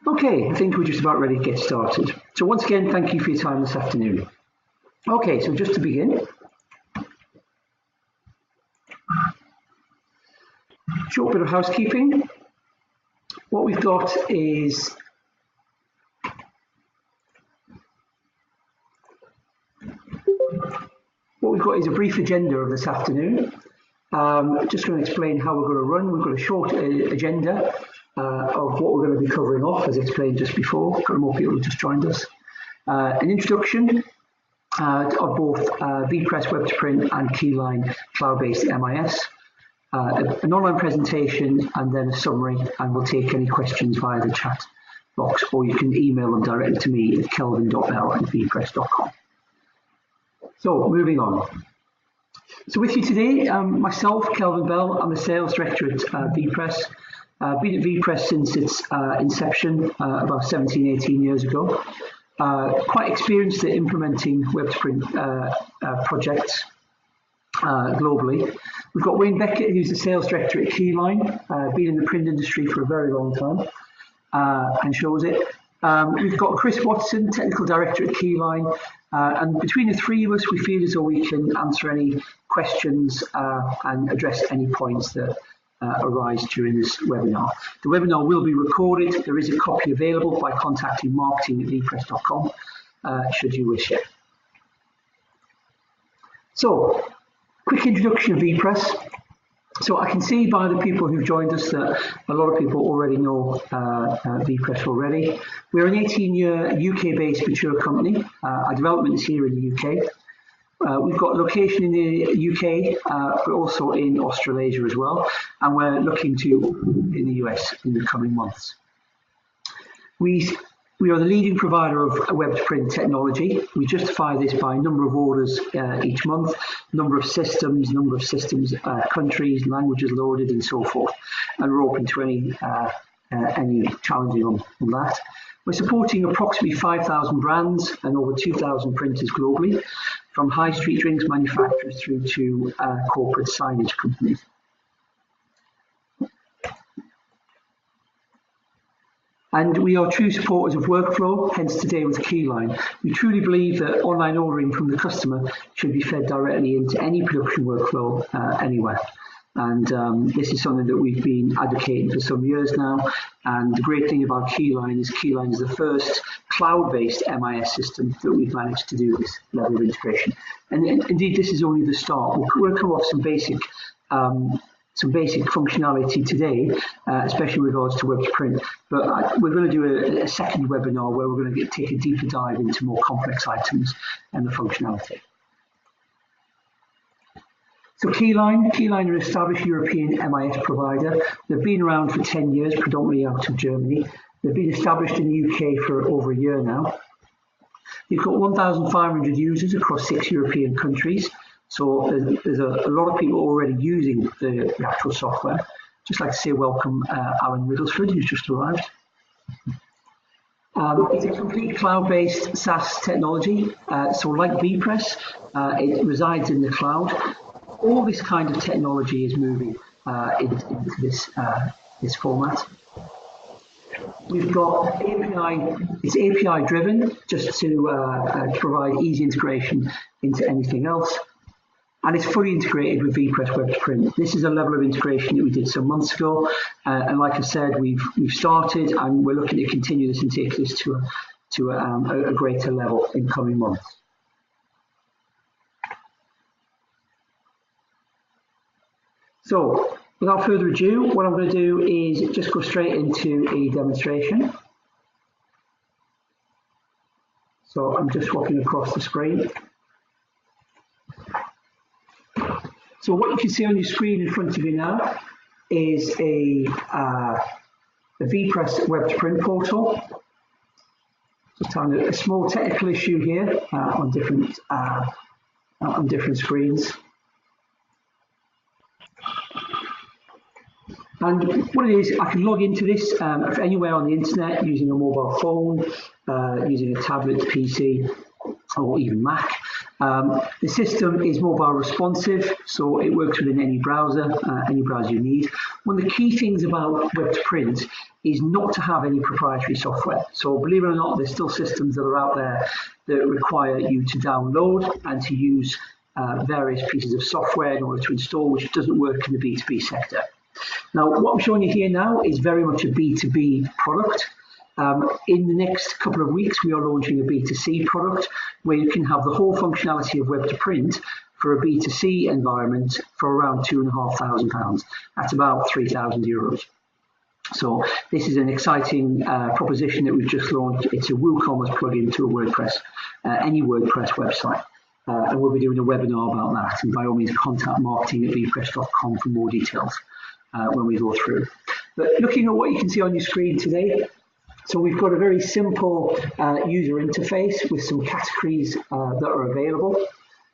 Okay, I think we're just about ready to get started. So once again, thank you for your time this afternoon. Okay, so just to begin, short bit of housekeeping. What we've got is a brief agenda of this afternoon. Just going to explain how we're going to run. We've got a short agenda of what we're going to be covering off, as explained just before. Got more people who just joined us. An introduction of both Vpress Web to Print and Keyline cloud-based MIS. An online presentation and then a summary, and we'll take any questions via the chat box, or you can email them directly to me at kelvin.bell@vpress.com. So moving on. So with you today, myself, Kelvin Bell, I'm the Sales Director at Vpress. Been at Vpress since its inception about 17, 18 years ago. Quite experienced at implementing web to print projects globally. We've got Wayne Beckett, who's the Sales Director at Keyline, been in the print industry for a very long time and shows it. We've got Chris Watson, Technical Director at Keyline, and between the three of us, we feel as though we can answer any questions and address any points that arise during this webinar. The webinar will be recorded. There is a copy available by contacting marketing@vpress.com should you wish it. So, quick introduction of Vpress. So I can see by the people who've joined us that a lot of people already know Vpress already. We're an 18-year UK-based mature company. Our development is here in the UK. We've got a location in the UK, but also in Australasia as well, and we're looking to in the US in the coming months. We are the leading provider of web to print technology. We justify this by number of orders each month, number of systems, countries, languages loaded, and so forth. And we're open to any challenging on that. We're supporting approximately 5,000 brands and over 2,000 printers globally, from high street drinks manufacturers through to corporate signage companies. And we are true supporters of workflow, hence today with Keyline. We truly believe that online ordering from the customer should be fed directly into any production workflow anywhere. And this is something that we've been advocating for some years now. And the great thing about Keyline is the first cloud-based MIS system that we've managed to do this level of integration. And indeed, this is only the start. We'll come off some basic functionality today, especially in regards to web to print. But we're going to do a second webinar where we're going to take a deeper dive into more complex items and the functionality. So Keyline are an established European MIS provider. They've been around for 10 years, predominantly out of Germany. They've been established in the UK for over a year now. They've got 1,500 users across 6 European countries. So there's a lot of people already using the actual software. Just like to say welcome Alan Riddlesford, who's just arrived. It's a complete cloud-based SaaS technology. So like Vpress, it resides in the cloud. All this kind of technology is moving into this format. We've got it's API driven, just to provide easy integration into anything else. And it's fully integrated with Vpress Web to Print. This is a level of integration that we did some months ago. And like I said, we've started and we're looking to continue this and take this to a greater level in coming months. So without further ado, what I'm going to do is just go straight into a demonstration. So I'm just swapping across the screen. So what you can see on your screen in front of you now is a Vpress Web to Print portal. Just having a small technical issue here on different screens. And what it is, I can log into this anywhere on the internet using a mobile phone, using a tablet, PC, or even Mac. The system is mobile responsive, so it works within any browser you need. One of the key things about web to print is not to have any proprietary software. So believe it or not, there's still systems that are out there that require you to download and to use various pieces of software in order to install, which doesn't work in the B2B sector. Now, what I'm showing you here now is very much a B2B product. In the next couple of weeks, we are launching a B2C product where you can have the whole functionality of web to print for a B2C environment for around £2,500. That's about €3,000. So this is an exciting proposition that we've just launched. It's a WooCommerce plugin to a WordPress, any WordPress website. And we'll be doing a webinar about that. And by all means, contact marketing@vpress.com for more details when we go through. But looking at what you can see on your screen today, so we've got a very simple user interface with some categories that are available.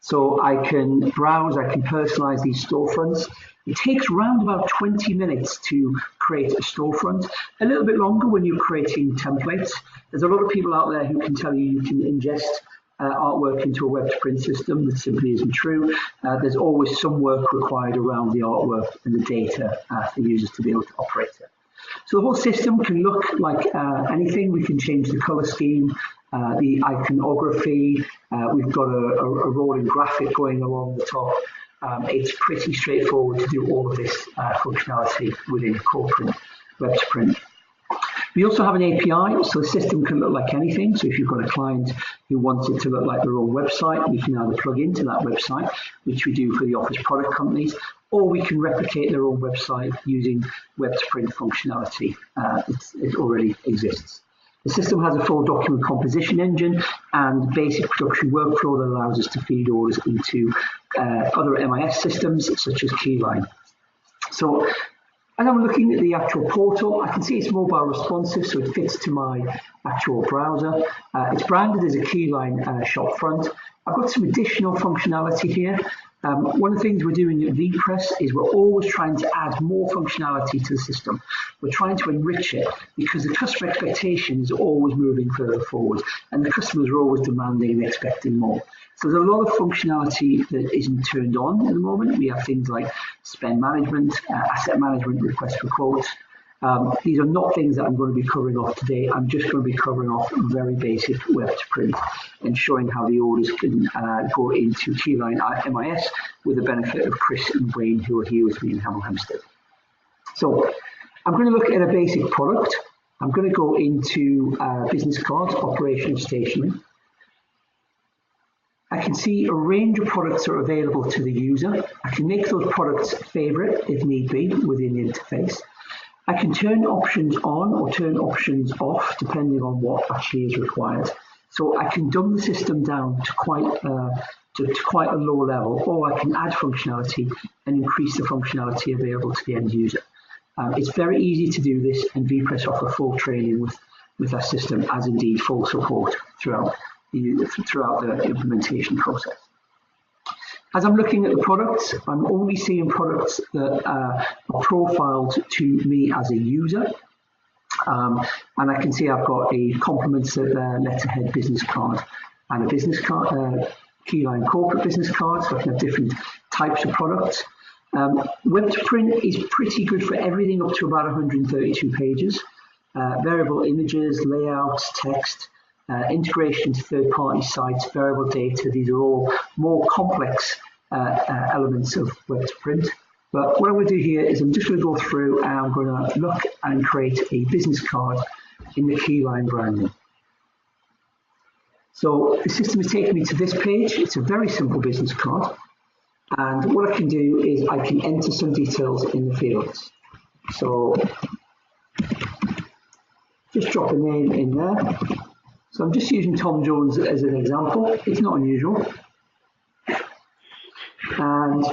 So I can browse, I can personalize these storefronts. It takes around about 20 minutes to create a storefront, a little bit longer when you're creating templates. There's a lot of people out there who can tell you can ingest artwork into a web to print system. That simply isn't true. There's always some work required around the artwork and the data for users to be able to operate it. So the whole system can look like anything. We can change the color scheme, the iconography. We've got a rolling graphic going along the top. It's pretty straightforward to do all of this functionality within corporate web to print. We also have an API, so the system can look like anything. So if you've got a client who wants it to look like their own website, we can either plug into that website, which we do for the office product companies, or we can replicate their own website using web to print functionality. It already exists. The system has a full document composition engine and basic production workflow that allows us to feed orders into other MIS systems such as Keyline. So as I'm looking at the actual portal, I can see it's mobile responsive, so it fits to my actual browser. It's branded as a Keyline shop front. I've got some additional functionality here. One of the things we're doing at Vpress is we're always trying to add more functionality to the system. We're trying to enrich it because the customer expectation is always moving further forward and the customers are always demanding and expecting more. So there's a lot of functionality that isn't turned on at the moment. We have things like spend management, asset management, request for quotes. These are not things that I'm going to be covering off today. I'm just going to be covering off very basic web to print and showing how the orders can go into Keyline MIS with the benefit of Chris and Wayne, who are here with me in Hemel Hempstead. So I'm going to look at a basic product. I'm going to go into business cards, operational stationery. I can see a range of products are available to the user. I can make those products favorite if need be within the interface. I can turn options on or turn options off depending on what actually is required. So I can dumb the system down to quite a low level, or I can add functionality and increase the functionality available to the end user. It's very easy to do this, and Vpress offer full training with our system, as indeed full support throughout the implementation process. As I'm looking at the products, I'm only seeing products that are profiled to me as a user. And I can see I've got a compliments letterhead business card and a business card, Keyline corporate business card, so I can have different types of products. Web to print is pretty good for everything up to about 132 pages. Variable images, layouts, text, integration into third-party sites, variable data. These are all more complex elements of web to print. But what I'm going to do here is I'm just going to go through and I'm going to look and create a business card in the Keyline branding. So the system is taking me to this page. It's a very simple business card. And what I can do is I can enter some details in the fields. So just drop a name in there. So I'm just using Tom Jones as an example. It's not unusual. And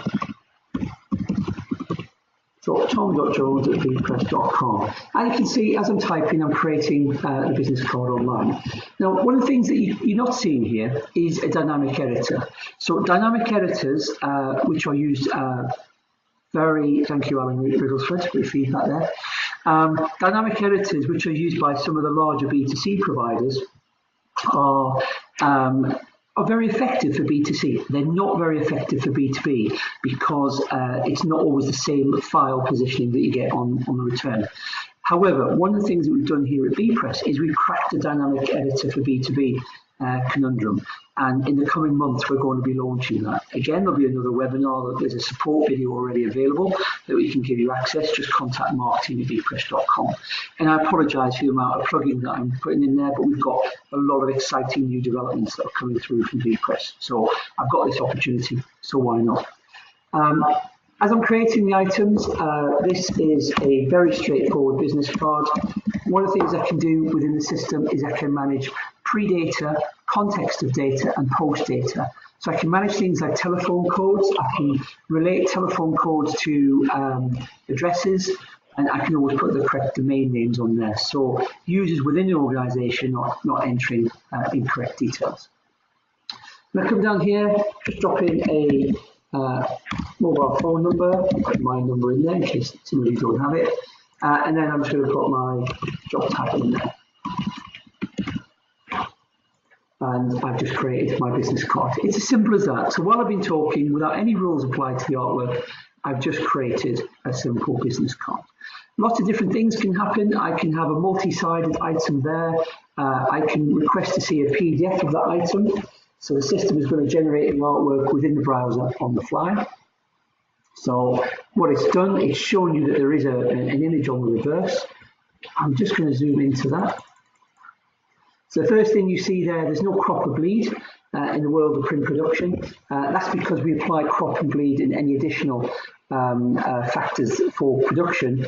so tom.jones@vpress.com. And you can see as I'm typing, I'm creating the business card online. Now, one of the things that you're not seeing here is a dynamic editor. So dynamic editors, which are used thank you, Alan Riddlesford, for your feedback there. Dynamic editors, which are used by some of the larger B2C providers, are are very effective for B2C. They're not very effective for B2B because it's not always the same file positioning that you get on the return. However, one of the things that we've done here at Vpress is we've cracked a dynamic editor for B2B conundrum. And in the coming months, we're going to be launching that. Again, there'll be another webinar. There's a support video already available that we can give you access. Just contact marketing@vpress.com. And I apologise for the amount of plugging that I'm putting in there, but we've got a lot of exciting new developments that are coming through from Vpress. So I've got this opportunity, so why not? As I'm creating the items, this is a very straightforward business card. One of the things I can do within the system is I can manage pre-data, context of data, and post-data. So I can manage things like telephone codes. I can relate telephone codes to addresses, and I can always put the correct domain names on there. So users within the organisation are not entering incorrect details. When I come down here, just drop in a mobile phone number, put my number in there in case some of you don't have it, and then I'm just going to put my job title in there. And I've just created my business card. It's as simple as that. So while I've been talking, without any rules applied to the artwork, I've just created a simple business card. Lots of different things can happen. I can have a multi-sided item there. I can request to see a PDF of that item. So the system is going to generate the artwork within the browser on the fly. So what it's done, it's shown you that there is an image on the reverse. I'm just going to zoom into that. So the first thing you see there's no crop or bleed in the world of print production. That's because we apply crop and bleed in any additional factors for production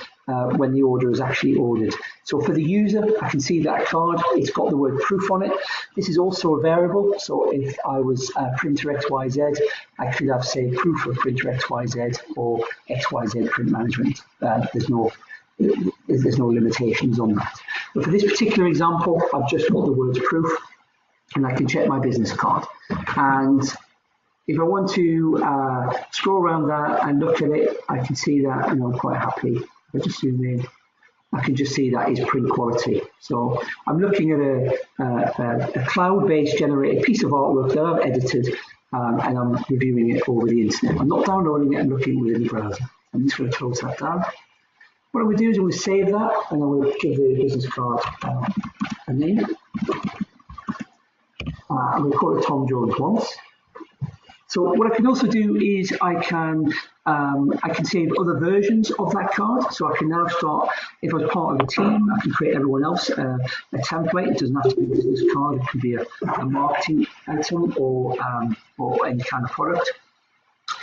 when the order is actually ordered. So for the user, I can see that card, it's got the word proof on it. This is also a variable, so if I was printer XYZ, I could have, say, proof of printer XYZ or XYZ print management. There's no limitations on that. But for this particular example, I've just got the words proof, and I can check my business card. And if I want to scroll around that and look at it, I can see that, and I'm quite happy. If I just zoom in, I can just see that is print quality. So I'm looking at a cloud-based generated piece of artwork that I've edited, and I'm reviewing it over the internet. I'm not downloading it, I'm looking within the browser. I'm just going to close that down. What I'm going to do is I'm going to save that, and I'm going to give the business card a name. I'm going to call it Tom Jones Once. So what I can also do is I can save other versions of that card. So I can now start, if I was part of a team, I can create everyone else a template. It doesn't have to be a business card. It could be a marketing item or any kind of product.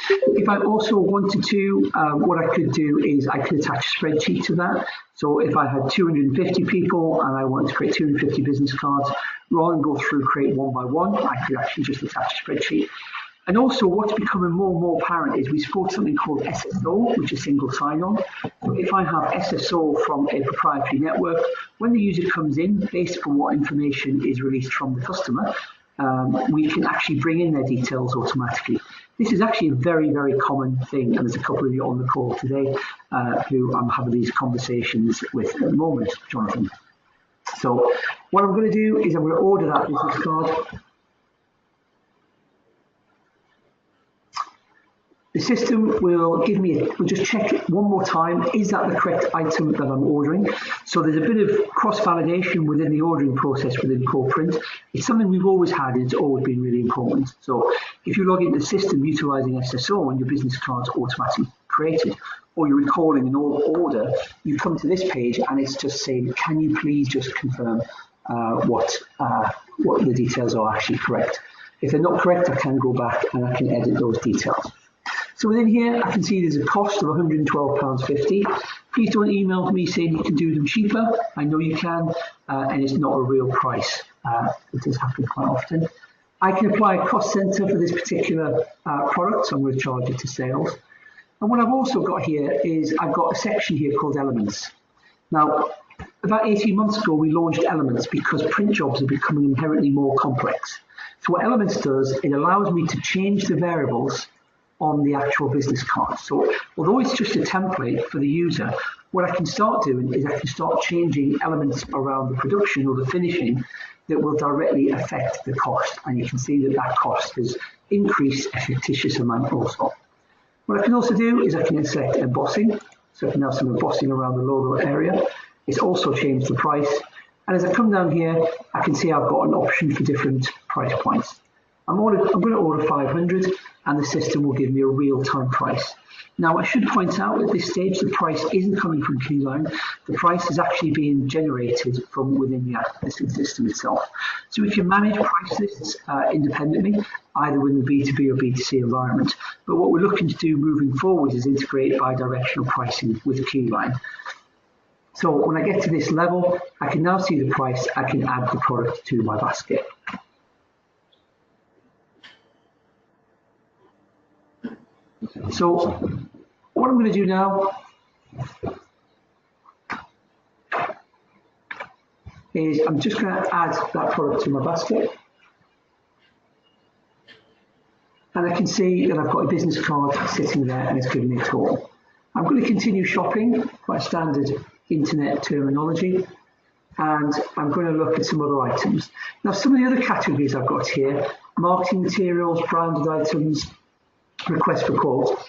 If I also wanted to, what I could do is I could attach a spreadsheet to that. So if I had 250 people and I wanted to create 250 business cards, rather than go through create one by one, I could actually just attach a spreadsheet. And also what's becoming more and more apparent is we support something called SSO, which is single sign-on. So if I have SSO from a proprietary network, when the user comes in, based upon what information is released from the customer, we can actually bring in their details automatically. This is actually a very, very common thing, and there's a couple of you on the call today who I'm having these conversations with at the moment, Jonathan. So what I'm going to do is I'm going to order that business card. The system will give me, we'll just check it one more time, is that the correct item that I'm ordering? So there's a bit of cross-validation within the ordering process within Core Print. It's something we've always had, and it's always been really important. So if you log into the system utilising SSO and your business card's automatically created, or you're recalling an order, you come to this page and it's just saying, can you please just confirm what the details are actually correct? If they're not correct, I can go back and I can edit those details. So within here, I can see there's a cost of £112.50. Please don't email me saying you can do them cheaper. I know you can, and it's not a real price. It does happen quite often. I can apply a cost centre for this particular product, so I'm going to charge it to sales. And what I've also got here is I've got a section here called Elements. Now, about 18 months ago, we launched Elements because print jobs are becoming inherently more complex. So what Elements does, it allows me to change the variables on the actual business card. So although it's just a template for the user, what I can start doing is I can start changing elements around the production or the finishing that will directly affect the cost. And you can see that that cost has increased a fictitious amount also. What I can also do is I can select embossing. So I can have some embossing around the logo area. It's also changed the price. And as I come down here, I can see I've got an option for different price points. I'm going to order 500 and the system will give me a real-time price. Now I should point out at this stage the price isn't coming from Keyline, the price is actually being generated from within the listing system itself. So we can manage price lists independently, either within the B2B or B2C environment. But what we're looking to do moving forward is integrate bi-directional pricing with Keyline. So when I get to this level, I can now see the price, I can add the product to my basket. So what I'm going to do now is I'm just going to add that product to my basket. And I can see that I've got a business card sitting there and it's giving me a total. I'm going to continue shopping, quite standard internet terminology, and I'm going to look at some other items. Now some of the other categories I've got here, marketing materials, branded items, request for quote.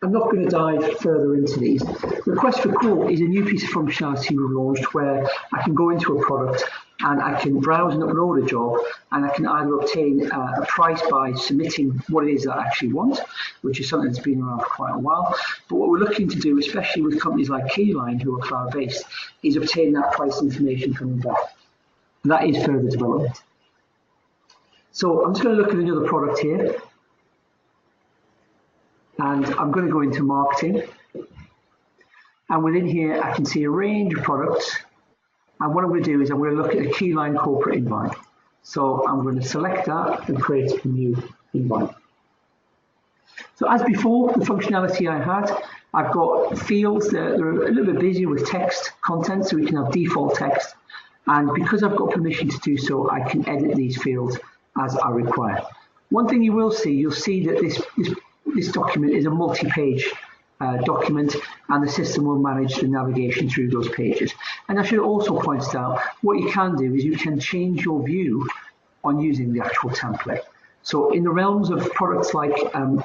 I'm not going to dive further into these. Request for quote is a new piece of functionality we've launched where I can go into a product and I can browse and upload a job, and I can either obtain a price by submitting what it is that I actually want, which is something that's been around for quite a while. But what we're looking to do, especially with companies like Keyline who are cloud-based, is obtain that price information coming back. And that is further development. So I'm just going to look at another product here. And I'm going to go into marketing. And within here, I can see a range of products. And what I'm going to do is I'm going to look at a Keyline corporate invite. So I'm going to select that and create a new invite. So as before, the functionality I had, I've got fields that are a little bit busier with text content, so we can have default text. And because I've got permission to do so, I can edit these fields as I require. One thing you will see, you'll see that this document is a multi-page document, and the system will manage the navigation through those pages. And I should also point out, what you can do is you can change your view on using the actual template. So in the realms of products like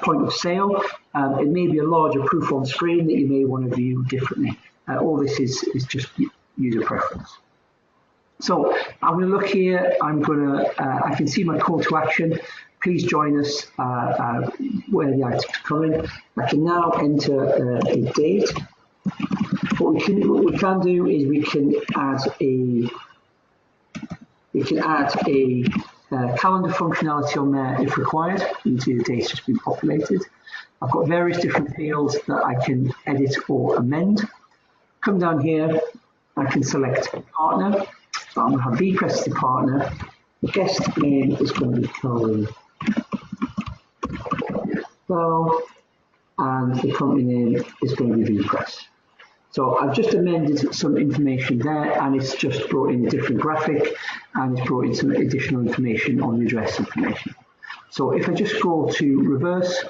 point of sale, it may be a larger proof on screen that you may want to view differently. All this is just user preference. So I'm going to look here, I can see my call to action. Please join us where the items are coming. I can now enter a date. What we can do is we can add a calendar functionality on there if required. You can see the date's just been populated. I've got various different fields that I can edit or amend. Come down here, I can select partner. So I'm going to have Vpress as the partner. The guest name is going to be Colin. And the company name is going to be Vpress. So I've just amended some information there, and it's just brought in a different graphic, and it's brought in some additional information on the address information. So if I just scroll to reverse,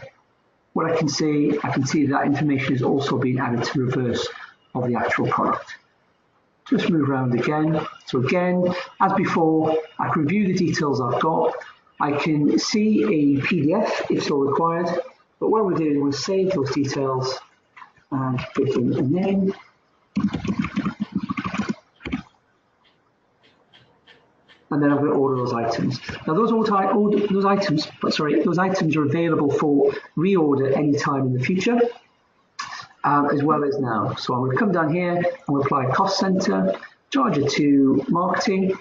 what I can see that information is also being added to reverse of the actual product. Just move around again. So again, as before, I can review the details I've got. I can see a PDF if so required, but what we're doing is save those details and put in a name. And then I'm going to order those items. Now those items are available for reorder anytime in the future, as well as now. So I'm going to come down here and we'll apply a cost center, charge it to marketing,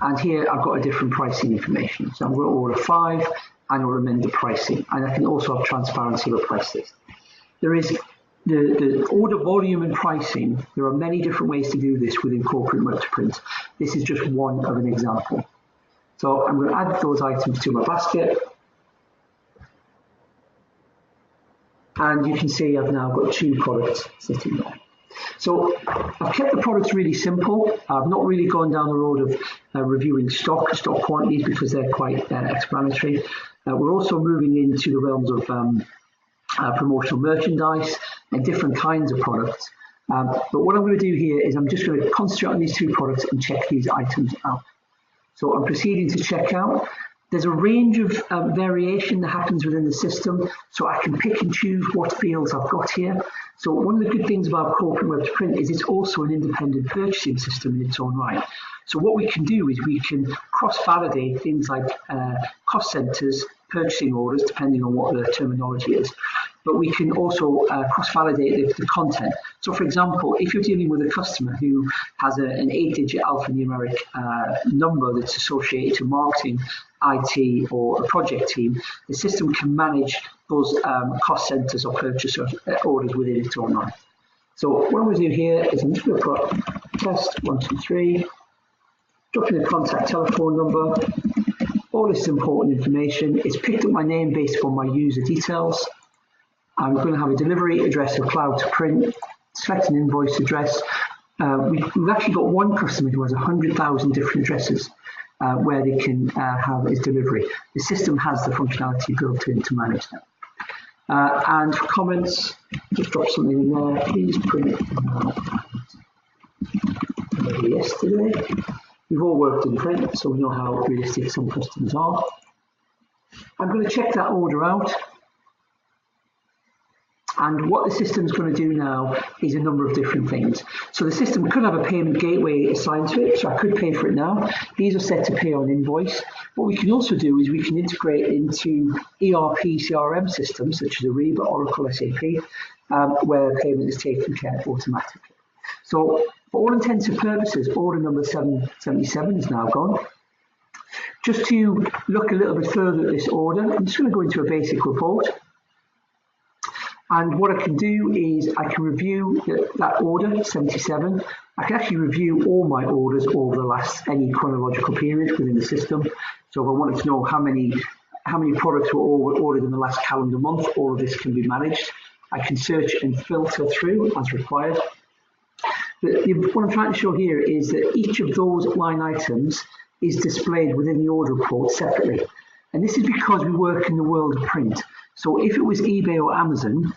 and here I've got a different pricing information. So I'm going to order 5 and I'll amend the pricing. And I can also have transparency of the price list. There is the order volume and pricing. There are many different ways to do this within corporate multi-print. This is just one of an example. So I'm going to add those items to my basket. And you can see I've now got 2 products sitting there. So I've kept the products really simple. I've not really gone down the road of reviewing stock quantities because they're quite explanatory. We're also moving into the realms of promotional merchandise and different kinds of products. But what I'm going to do here is I'm just going to concentrate on these 2 products and check these items out. So I'm proceeding to checkout. There's a range of variation that happens within the system, so I can pick and choose what fields I've got here. So one of the good things about Corporate Web to Print is it's also an independent purchasing system in its own right. So what we can do is we can cross-validate things like cost centers, purchasing orders, depending on what the terminology is. But we can also cross-validate the content. So for example, if you're dealing with a customer who has an 8-digit alphanumeric number that's associated to marketing, IT, or a project team, the system can manage those cost centers or purchase orders within its own right. So what I'm going to do here is I'm just going to put test 1, 2, 3, drop in the contact telephone number. All this important information. It's picked up my name based on my user details. I'm going to have a delivery address of Cloud to Print, select an invoice address. We've actually got one customer who has 100,000 different addresses where they can have his delivery. The system has the functionality built in to manage that. And for comments, just drop something in there. Please print yesterday. We've all worked in print, so we know how realistic some customers are. I'm going to check that order out. And what the system's going to do now is a number of different things. So the system could have a payment gateway assigned to it, so I could pay for it now. These are set to pay on invoice. What we can also do is we can integrate into ERP CRM systems such as Ariba, Oracle, SAP, where payment is taken care of automatically. So for all intents and purposes, order number 777 is now gone. Just to look a little bit further at this order, I'm just going to go into a basic report. And what I can do is I can review that order, 77. I can actually review all my orders over the last any chronological period within the system. So if I wanted to know how many products were ordered in the last calendar month, all of this can be managed. I can search and filter through as required. But what I'm trying to show here is that each of those line items is displayed within the order report separately. And this is because we work in the world of print. So if it was eBay or Amazon,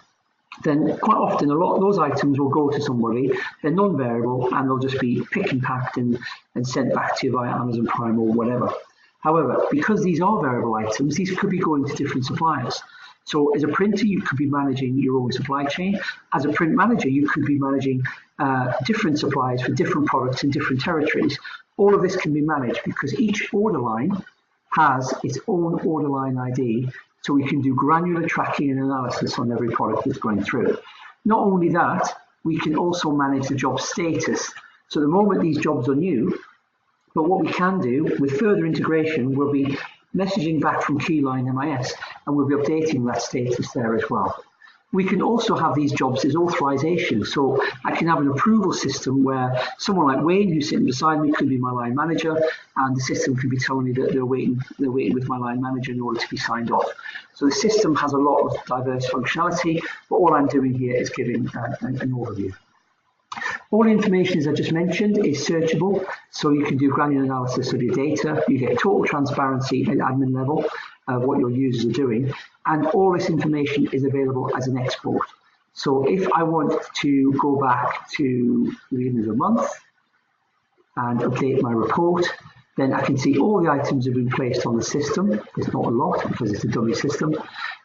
then quite often a lot of those items will go to somebody, they're non-variable, and they'll just be pick and packed and sent back to you via Amazon Prime or whatever. However, because these are variable items, these could be going to different suppliers. So as a printer, you could be managing your own supply chain. As a print manager, you could be managing different suppliers for different products in different territories. All of this can be managed because each order line has its own order line ID, so we can do granular tracking and analysis on every product that's going through. Not only that, we can also manage the job status. So the moment these jobs are new, but what we can do with further integration, we'll be messaging back from Keyline MIS, and we'll be updating that status there as well. We can also have these jobs as authorization. So I can have an approval system where someone like Wayne, who's sitting beside me, could be my line manager, and the system can be telling me that they're waiting with my line manager in order to be signed off. So the system has a lot of diverse functionality, but all I'm doing here is giving an overview. All the information, as I just mentioned, is searchable, so you can do granular analysis of your data. You get total transparency at admin level of what your users are doing, and all this information is available as an export. So if I want to go back to the beginning of the month and update my report, then I can see all the items have been placed on the system. It's not a lot because it's a dummy system.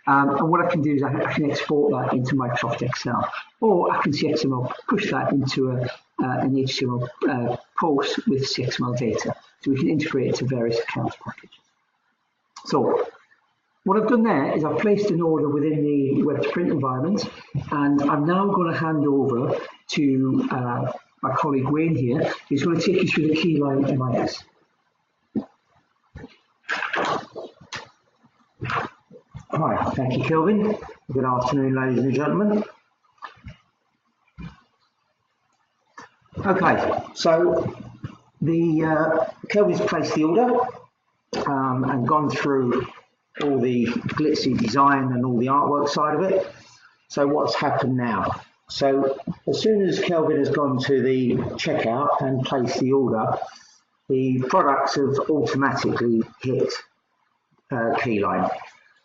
And what I can do is I can export that into Microsoft Excel, or I can CXML push that into an HTML post with CXML data. So we can integrate it to various accounts packages. So what I've done there is I've placed an order within the web to print environment, and I'm now going to hand over to my colleague Wayne here, who's going to take you through the Keyline MIS. Hi, thank you, Kelvin. Good afternoon, ladies and gentlemen. Okay, so Kelvin's placed the order and gone through all the glitzy design and all the artwork side of it. So what's happened now? So as soon as Kelvin has gone to the checkout and placed the order, the products have automatically hit Keyline.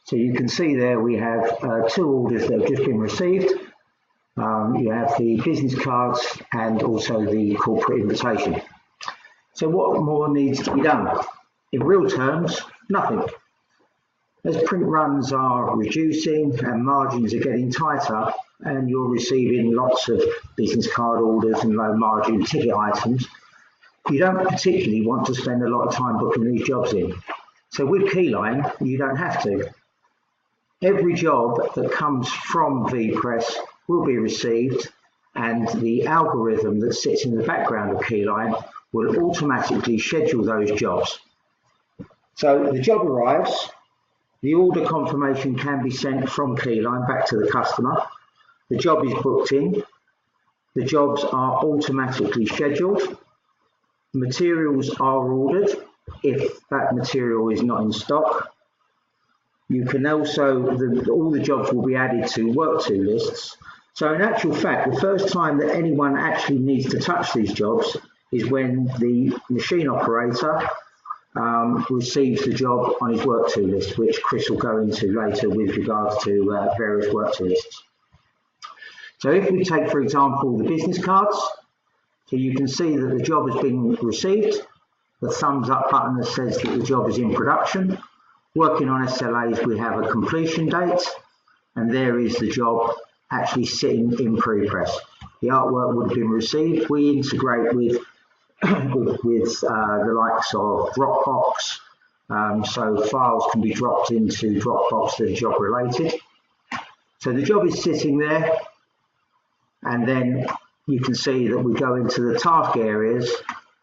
So you can see there we have 2 orders that have just been received. You have the business cards and also the corporate invitation. So what more needs to be done? In real terms, nothing. As print runs are reducing and margins are getting tighter, and you're receiving lots of business card orders and low margin ticket items, you don't particularly want to spend a lot of time booking these jobs in. So with Keyline, you don't have to. Every job that comes from Vpress will be received, and the algorithm that sits in the background of Keyline will automatically schedule those jobs. So the job arrives, the order confirmation can be sent from Keyline back to the customer, the job is booked in, the jobs are automatically scheduled, materials are ordered if that material is not in stock. You can also, all the jobs will be added to work to lists. So in actual fact, the first time that anyone actually needs to touch these jobs is when the machine operator receives the job on his work to list, which Chris will go into later with regards to various work to lists. So if we take, for example, the business cards, so you can see that the job has been received, the thumbs up button that says that the job is in production. Working on SLAs, we have a completion date, and there is the job actually sitting in pre-press. The artwork would have been received. We integrate with the likes of Dropbox, so files can be dropped into Dropbox that are job related. So the job is sitting there, and then you can see that we go into the task areas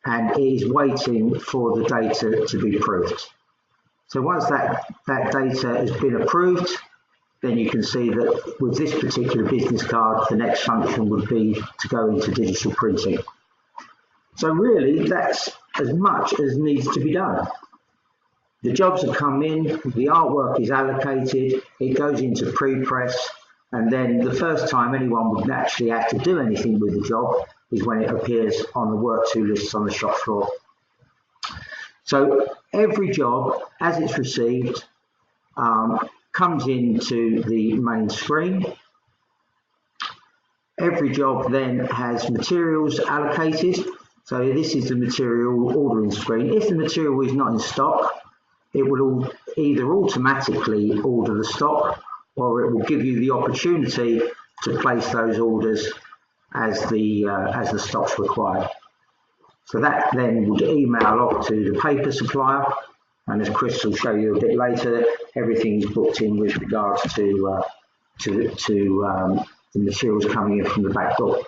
and it is waiting for the data to be approved. So once that data has been approved, then you can see that with this particular business card, the next function would be to go into digital printing. So really, that's as much as needs to be done. The jobs have come in, the artwork is allocated, it goes into pre-press, and then the first time anyone would actually have to do anything with the job is when it appears on the work to lists on the shop floor. So every job, as it's received, comes into the main screen. Every job then has materials allocated. So this is the material ordering screen. If the material is not in stock, it will either automatically order the stock, or it will give you the opportunity to place those orders as the stock's required. So that then would email off to the paper supplier, and as Chris will show you a bit later, everything is booked in with regards to the materials coming in from the back door.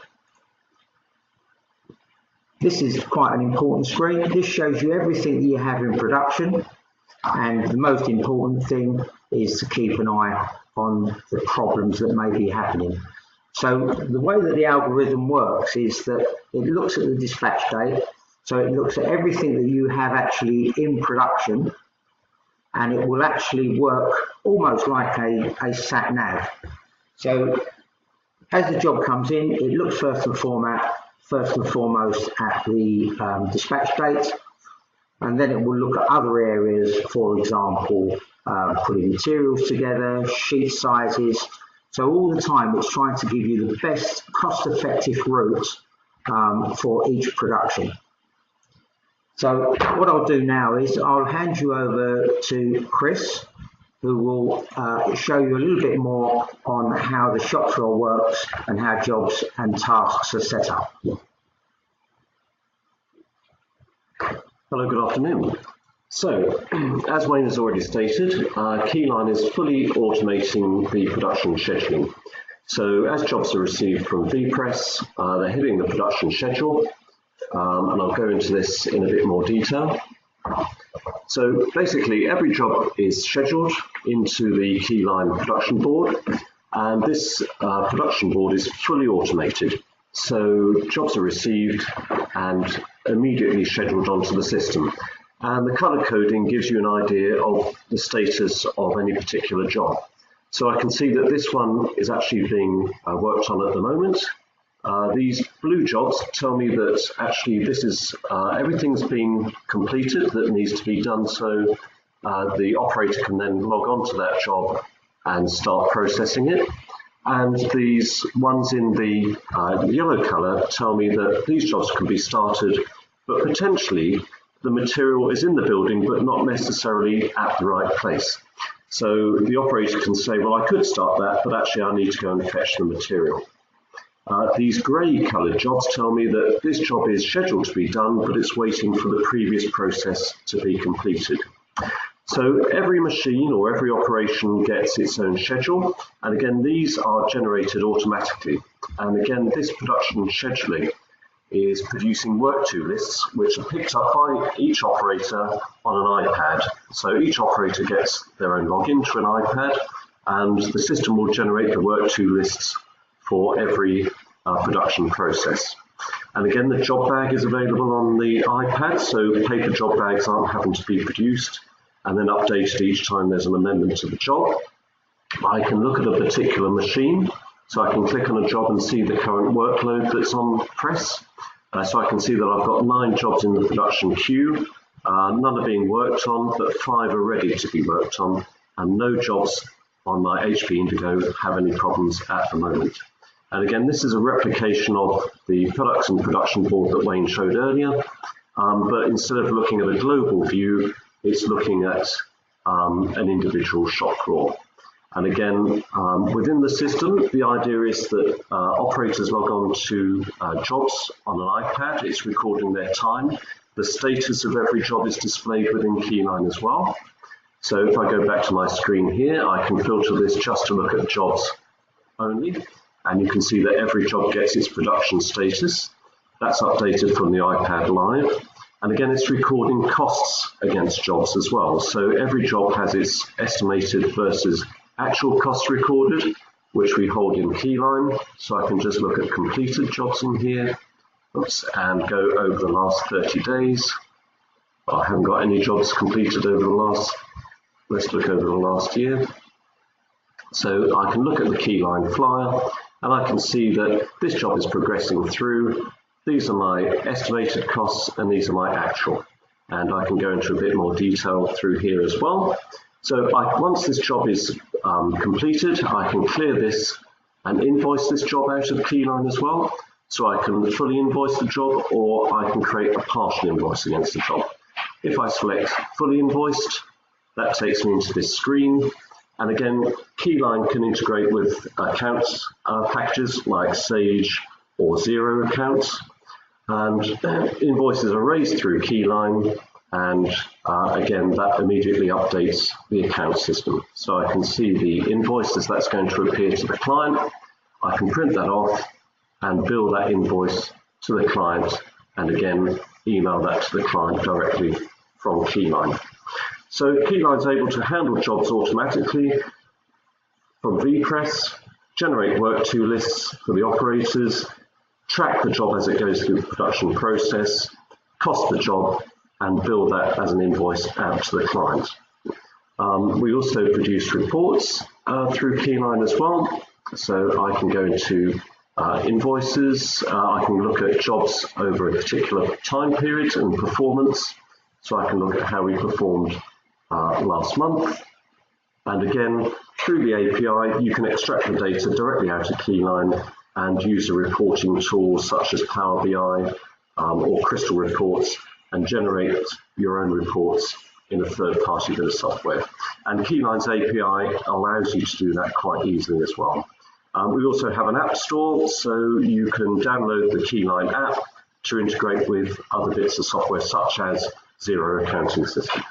This is quite an important screen. This shows you everything that you have in production, and the most important thing is to keep an eye on the problems that may be happening. So the way that the algorithm works is that it looks at the dispatch date, so it looks at everything that you have actually in production, and it will actually work almost like a sat nav. So as the job comes in, it looks first and foremost at the dispatch date, and then it will look at other areas, for example, putting materials together, sheet sizes. So all the time it's trying to give you the best cost-effective route for each production. So what I'll do now is I'll hand you over to Chris, who will show you a little bit more on how the shop floor works and how jobs and tasks are set up. Hello, good afternoon. So, as Wayne has already stated, Keyline is fully automating the production scheduling. So, as jobs are received from Vpress, they're hitting the production schedule, and I'll go into this in a bit more detail. So, basically, every job is scheduled into the Keyline production board, and this production board is fully automated. So, jobs are received and immediately scheduled onto the system. And the color coding gives you an idea of the status of any particular job. So I can see that this one is actually being worked on at the moment. These blue jobs tell me that actually this is everything's been completed that needs to be done, so the operator can then log on to that job and start processing it. And these ones in the yellow color tell me that these jobs can be started but potentially the material is in the building but not necessarily at the right place. So the operator can say, well, I could start that, but actually I need to go and fetch the material. These grey coloured jobs tell me that this job is scheduled to be done, but it's waiting for the previous process to be completed. So every machine or every operation gets its own schedule, and again these are generated automatically. And again, this production scheduling is producing work to lists which are picked up by each operator on an iPad. So each operator gets their own login to an iPad, and the system will generate the work to lists for every production process. And again, the job bag is available on the iPad, so paper job bags aren't having to be produced and then updated each time there's an amendment to the job. I can look at a particular machine, so I can click on a job and see the current workload that's on press. So I can see that I've got 9 jobs in the production queue, none are being worked on, but 5 are ready to be worked on, and no jobs on my HP Indigo have any problems at the moment. And again, this is a replication of the products and production board that Wayne showed earlier, but instead of looking at a global view, it's looking at an individual shop floor. And again, within the system, the idea is that operators log on to jobs on an iPad. It's recording their time. The status of every job is displayed within Keyline as well. So if I go back to my screen here, I can filter this just to look at jobs only. And you can see that every job gets its production status. That's updated from the iPad Live. And again, it's recording costs against jobs as well. So every job has its estimated versus actual costs recorded, which we hold in Keyline. So I can just look at completed jobs in here, and go over the last 30 days. I haven't got any jobs completed over the last, let's look over the last year. So I can look at the Keyline flyer, and I can see that this job is progressing through. These are my estimated costs, and these are my actual. And I can go into a bit more detail through here as well. So once this job is completed, I can clear this and invoice this job out of Keyline as well. So I can fully invoice the job, or I can create a partial invoice against the job. If I select fully invoiced, that takes me into this screen. And again, Keyline can integrate with accounts packages like Sage or Xero accounts. And invoices are raised through Keyline, and again, that immediately updates the account system. So I can see the invoices that's going to appear to the client. I can print that off and bill that invoice to the client, and again, email that to the client directly from Keyline. So Keyline's able to handle jobs automatically from Vpress, generate work to lists for the operators, track the job as it goes through the production process, cost the job, and bill that as an invoice out to the client. We also produce reports through Keyline as well. So I can go into invoices, I can look at jobs over a particular time period and performance. So I can look at how we performed last month. And again, through the API, you can extract the data directly out of Keyline and use a reporting tool such as Power BI or Crystal Reports, and generate your own reports in a third-party bit of software. And Keyline's API allows you to do that quite easily as well. We also have an app store, so you can download the Keyline app to integrate with other bits of software such as Xero accounting system.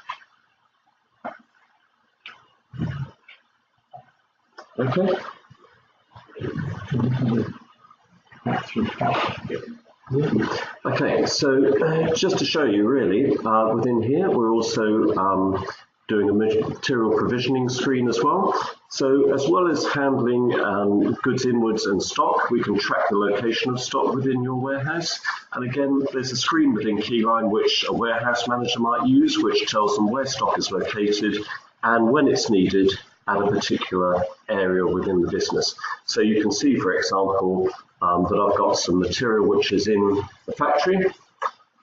Okay. Okay, so just to show you really, within here we're also doing a material provisioning screen as well. So as well as handling goods inwards and stock, we can track the location of stock within your warehouse. And again, there's a screen within Keyline which a warehouse manager might use, which tells them where stock is located and when it's needed at a particular area within the business. So you can see, for example, that I've got some material which is in the factory.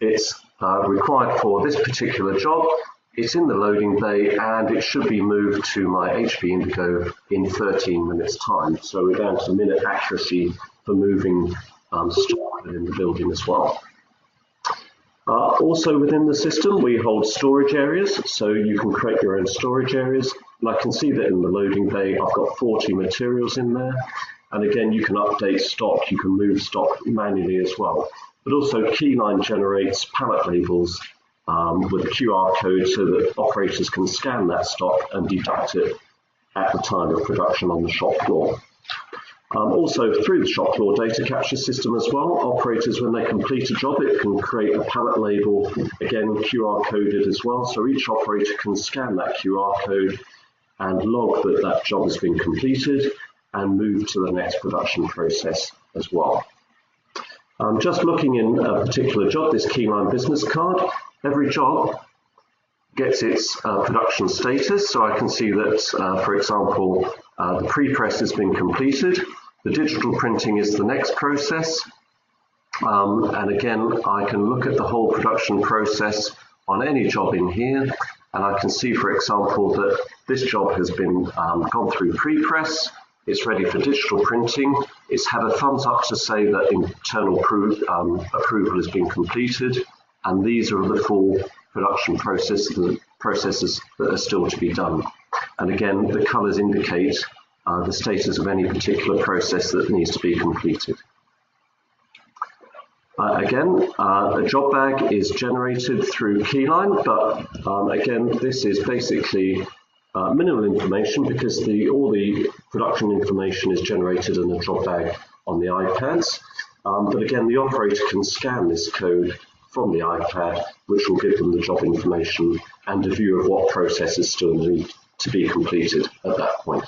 It's required for this particular job. It's in the loading bay, and it should be moved to my HP Indigo in 13 minutes time. So we're down to minute accuracy for moving stock within the building as well. Also within the system, we hold storage areas, so you can create your own storage areas. And I can see that in the loading bay, I've got 40 materials in there. And again, you can update stock, you can move stock manually as well. But also Keyline generates pallet labels with a QR code so that operators can scan that stock and deduct it at the time of production on the shop floor. Also through the shop floor data capture system as well, operators, when they complete a job, it can create a pallet label, again QR coded as well, so each operator can scan that QR code and log that that job has been completed and move to the next production process as well. Just looking in a particular job, this Keyline business card, every job gets its production status, so I can see that, for example, the pre-press has been completed. The digital printing is the next process. And again, I can look at the whole production process on any job in here. And I can see, for example, that this job has been gone through pre-press. It's ready for digital printing. It's had a thumbs up to say that internal approval has been completed. And these are the full production processes that are still to be done. And again, the colours indicate the status of any particular process that needs to be completed. Again, a job bag is generated through Keyline, but again, this is basically minimal information because all the production information is generated in a job bag on the iPads. But again, the operator can scan this code from the iPad, which will give them the job information and a view of what processes still need to be completed at that point.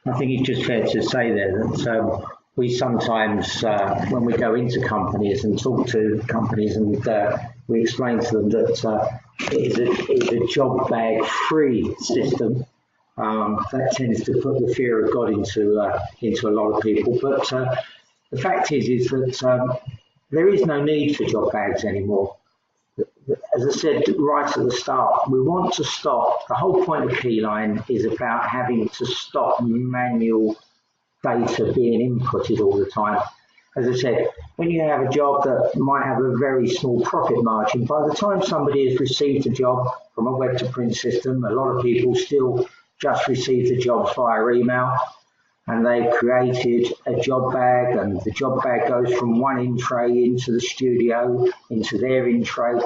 I think it's just fair to say there that we sometimes, when we go into companies and talk to companies, and we explain to them that it's a job bag free system. That tends to put the fear of God into a lot of people. But the fact is that there is no need for job bags anymore. As I said right at the start, we want to stop. The whole point of Keyline is about having to stop manual data being inputted all the time. As I said, when you have a job that might have a very small profit margin, by the time somebody has received a job from a web to print system, a lot of people still just receive the jobs via email, and they've created a job bag, and the job bag goes from one in tray into the studio, into their in tray.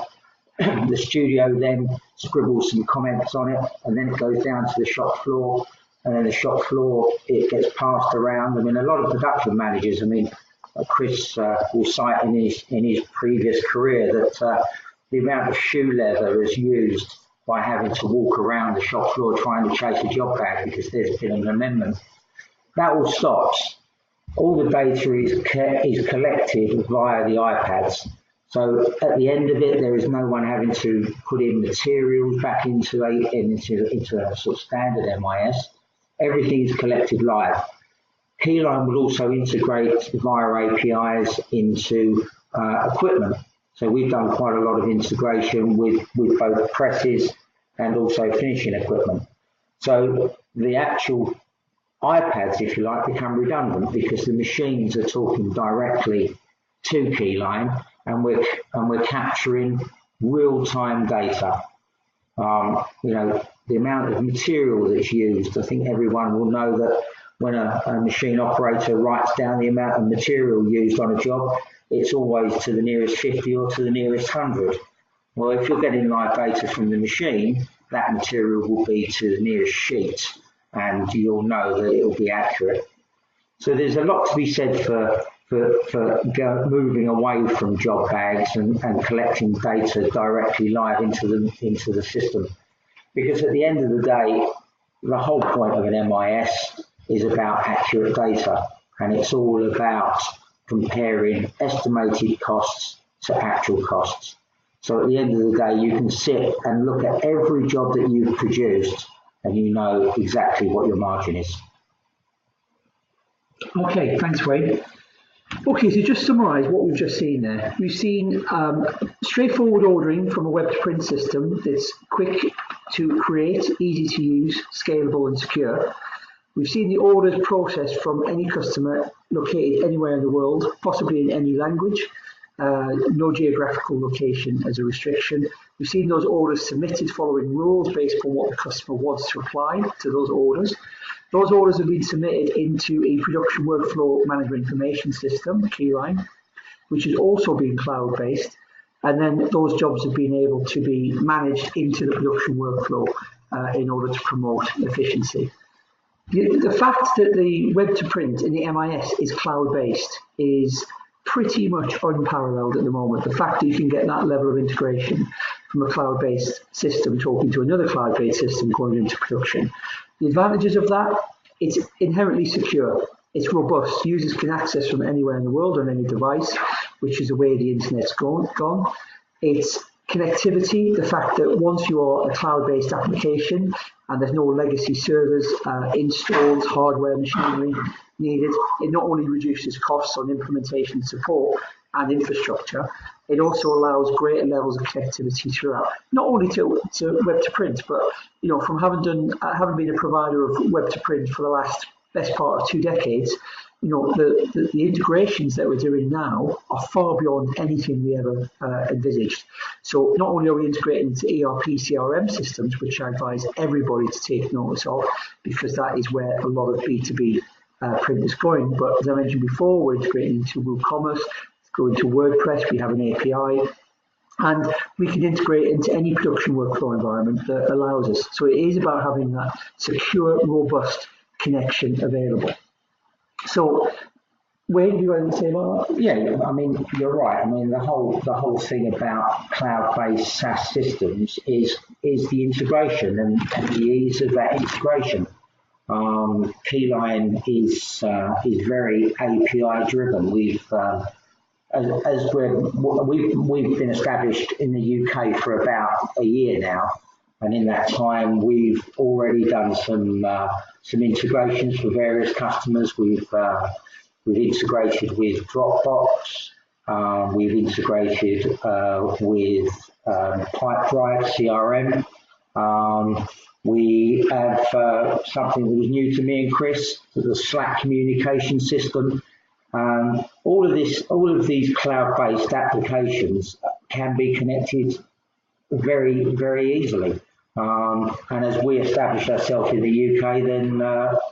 The studio then scribbles some comments on it, and then it goes down to the shop floor, and then the shop floor, it gets passed around. I mean, a lot of production managers, I mean, Chris will cite in his previous career that the amount of shoe leather is used by having to walk around the shop floor trying to chase a job bag because there's been an amendment. That all stops. All the data is collected via the iPads. So at the end of it, there is no one having to put in materials back into a sort of standard MIS. Everything is collected live. Keyline will also integrate via APIs into equipment. So we've done quite a lot of integration with both presses and also finishing equipment. So the actual iPads, if you like, become redundant because the machines are talking directly to Keyline, and we're capturing real-time data. You know, the amount of material that's used. I think everyone will know that when a machine operator writes down the amount of material used on a job, it's always to the nearest 50 or to the nearest 100. Well, if you're getting live data from the machine, that material will be to the nearest sheet, and you'll know that it will be accurate. So there's a lot to be said for moving away from job bags and collecting data directly live into the system. Because at the end of the day, the whole point of an MIS is about accurate data, and it's all about comparing estimated costs to actual costs. So at the end of the day, you can sit and look at every job that you've produced and you know exactly what your margin is. Okay, thanks, Wayne. Okay, so just summarise what we've just seen there. We've seen straightforward ordering from a web to print system that's quick to create, easy to use, scalable and secure. We've seen the orders processed from any customer located anywhere in the world, possibly in any language, no geographical location as a restriction. We've seen those orders submitted following rules based on what the customer wants to apply to those orders. Those orders have been submitted into a production workflow management information system, Keyline, which has also been cloud-based. And then those jobs have been able to be managed into the production workflow in order to promote efficiency. The fact that the web to print in the MIS is cloud-based is pretty much unparalleled at the moment. The fact that you can get that level of integration from a cloud-based system talking to another cloud-based system going into production. The advantages of that, it's inherently secure. It's robust. Users can access from anywhere in the world on any device, which is the way the internet's gone. It's connectivity, the fact that once you are a cloud-based application and there's no legacy servers installed, hardware, machinery needed, it not only reduces costs on implementation support and infrastructure, it also allows greater levels of connectivity throughout, not only to web to print, but from having been a provider of web to print for the best part of 2 decades, the integrations that we're doing now are far beyond anything we ever envisaged. So not only are we integrating into ERP, CRM systems, which I advise everybody to take notice of, because that is where a lot of B2B print is going. But as I mentioned before, we're integrating into WooCommerce, going to WordPress, we have an API, and we can integrate into any production workflow environment that allows us. So it is about having that secure, robust connection available. So, Wayne, do you want to say about that? Yeah, I mean, you're right. I mean, the whole thing about cloud-based SaaS systems is the integration and the ease of that integration. Keyline is very API driven. We've been established in the UK for about a year now, and in that time we've already done some integrations for various customers. We've integrated with Dropbox. We've integrated with Pipedrive CRM. We have something that was new to me and Chris, the Slack communication system. All of these cloud-based applications can be connected very, very easily. And as we establish ourselves in the UK, then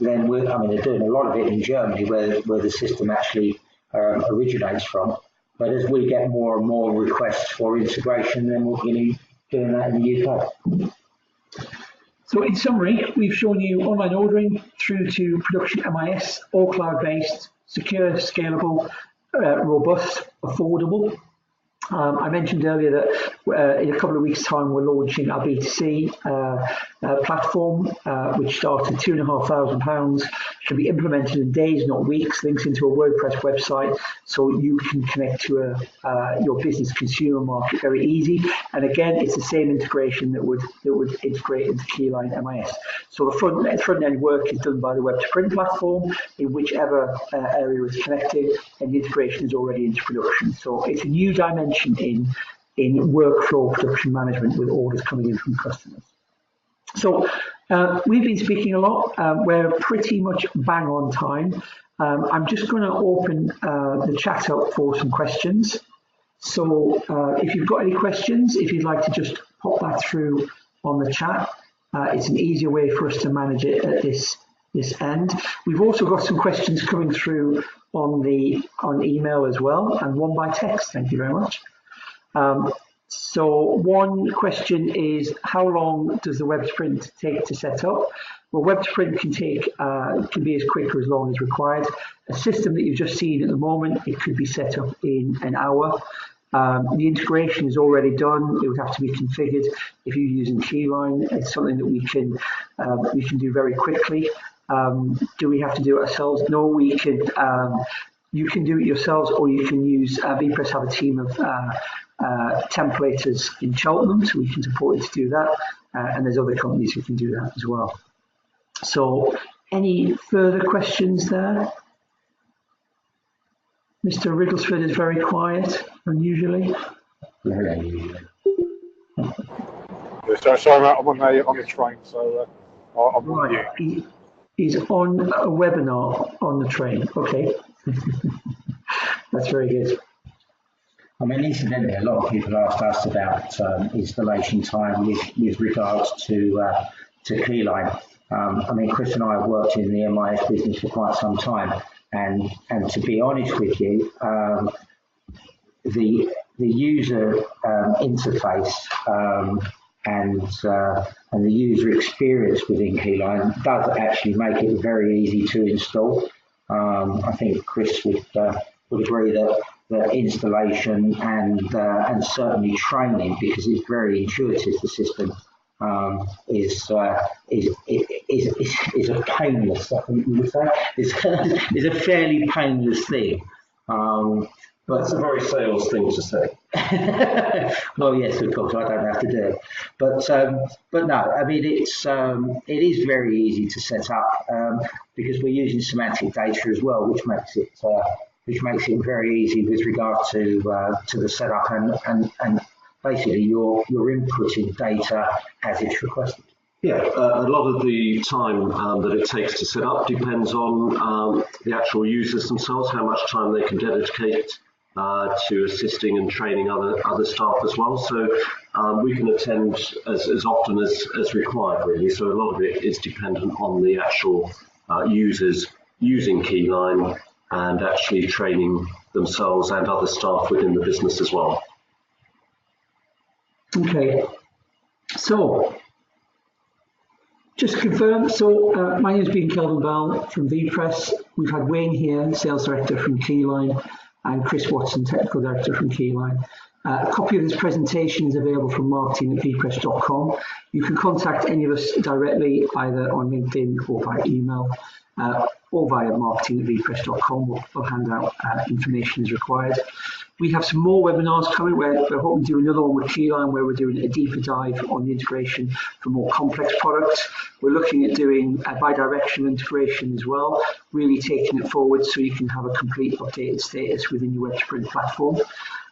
they're doing a lot of it in Germany, where the system actually originates from. But as we get more and more requests for integration, then we'll be doing that in the UK. So in summary, we've shown you online ordering through to production MIS, all cloud-based, secure, scalable, robust, affordable. I mentioned earlier that in a couple of weeks' time we're launching our B2C platform, which starts at £2,500, should be implemented in days, not weeks, links into a WordPress website, so you can connect to your business consumer market very easy. And again, it's the same integration that would integrate into Keyline MIS. So the front end work is done by the web to print platform in whichever area is connected, and the integration is already into production. So it's a new dimension in workflow production management with orders coming in from customers. So we've been speaking a lot. We're pretty much bang on time. I'm just going to open the chat up for some questions. So if you've got any questions, if you'd like to just pop that through on the chat, it's an easier way for us to manage it at this end. We've also got some questions coming through on email as well, and one by text. Thank you very much. So one question is, how long does the web to print take to set up? Well, web to print can be as quick or as long as required. A system that you've just seen at the moment, it could be set up in an hour. The integration is already done. It would have to be configured. If you're using Keyline, it's something that we can do very quickly. Do we have to do it ourselves? No, we can. You can do it yourselves, or you can use Vpress have a team of templators in Cheltenham, so we can support you to do that. And there's other companies who can do that as well. So, any further questions there? Mr. Rigglesford is very quiet, unusually. Very unusually. Sorry, I'm on the train, so I'm right. He's on a webinar on the train. Okay, that's very good. I mean, incidentally, a lot of people asked us about installation time with regards to Keyline. I mean, Chris and I have worked in the MIS business for quite some time, and to be honest with you, the user interface and the user experience within Keyline does actually make it very easy to install. I think Chris would agree that installation and certainly training, because it's very intuitive, the system is a painless, I think you would say, is a fairly painless thing. But it's a very sales thing to say. Well, yes, of course, I don't have to do it, but no, I mean it is very easy to set up because we're using semantic data as well, which makes it very easy with regard to the setup and basically you're inputting data as it's requested. Yeah, a lot of the time that it takes to set up depends on the actual users themselves, how much time they can dedicate to assisting and training other staff as well. So we can attend as often as required, really. So a lot of it is dependent on the actual users using Keyline and actually training themselves and other staff within the business as well. Okay, so just to confirm, so my name has been Kelvin Bell from Vpress. We've had Wayne here, Sales Director from Keyline, and Chris Watson, Technical Director from Keyline. A copy of this presentation is available from marketing@vpress.com. You can contact any of us directly, either on LinkedIn or by email, or via marketing@vpress.com. We'll hand out information as required. We have some more webinars coming. We're hoping to do another one with Keyline where we're doing a deeper dive on the integration for more complex products. We're looking at doing bi-directional integration as well, really taking it forward so you can have a complete updated status within your web sprint platform.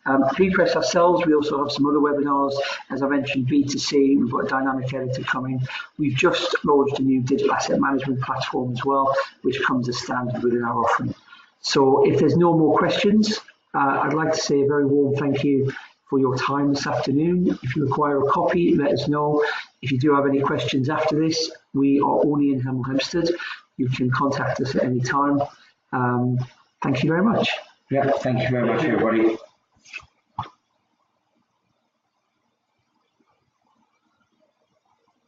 Vpress ourselves, we also have some other webinars. As I mentioned, B2C, we've got a dynamic editor coming. We've just launched a new digital asset management platform as well, which comes as standard within our offering. So if there's no more questions, I'd like to say a very warm thank you for your time this afternoon. If you require a copy, let us know. If you do have any questions after this, we are only in Hemel Hempstead. You can contact us at any time. Thank you very much. Yeah, thank you very much, everybody.